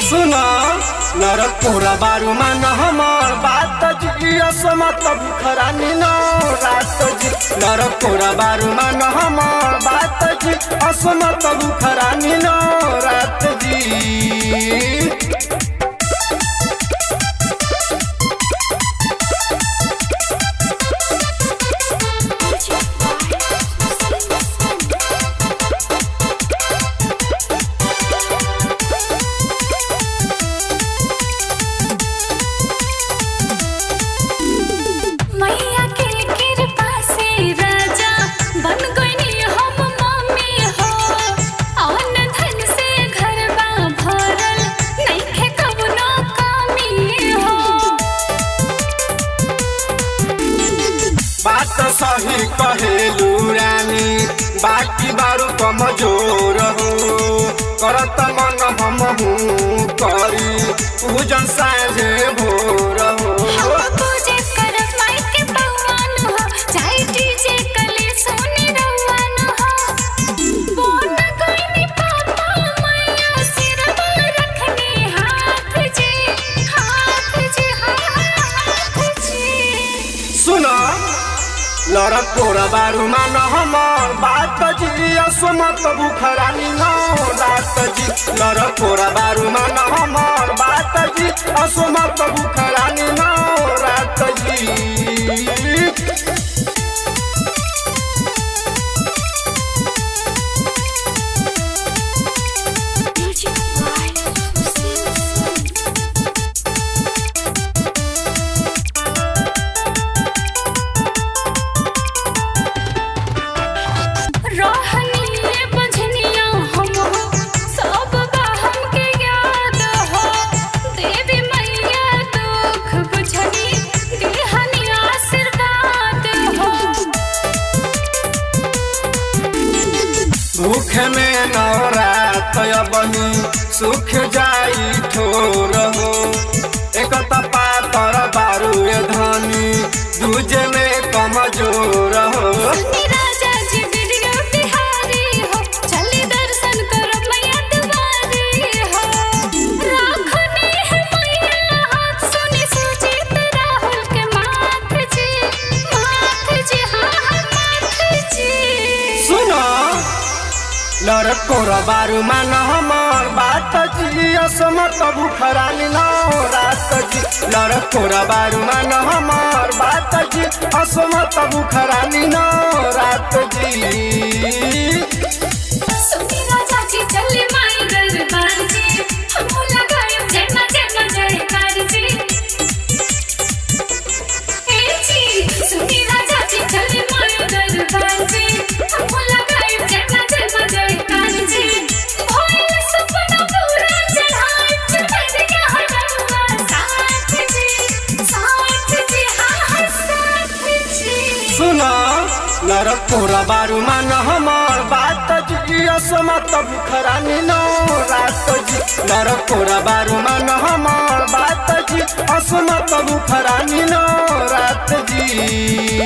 सुना नरक पूरा बारू मान हमार बात जी असमत बुखरानी नो रात जी नरक पूरा बारू मान हमार बात जी असमत बुखरानी नो रात जी। सही कहेलू रानी बाकी बारू कमजोर हो करत मन हम करी पूजन साझे भोर हो लरक पूरा बारू मान हमार बात जी असमत बुखरानी नो रात जी लरक पूरा बारू मान हमार बात जी असमत बुखरानी नो रात जी। भूख में नवरात बनी सुख जाई ठोर हो एक पातर बारू धनी दूजे में कमजोर हो लरक पूरा बारू मान हमार बात जी असमत बुखरानी नो रात जी लरक पूरा बारू मान हमार बात जी असमत बुखरानी नो रात जी। लरक पूरा बारू मान हमार बात जी असमत बुखरानी नो रात जी लरक पूरा बारू मान हमार बात जी असमत बुखरानी नो रात जी।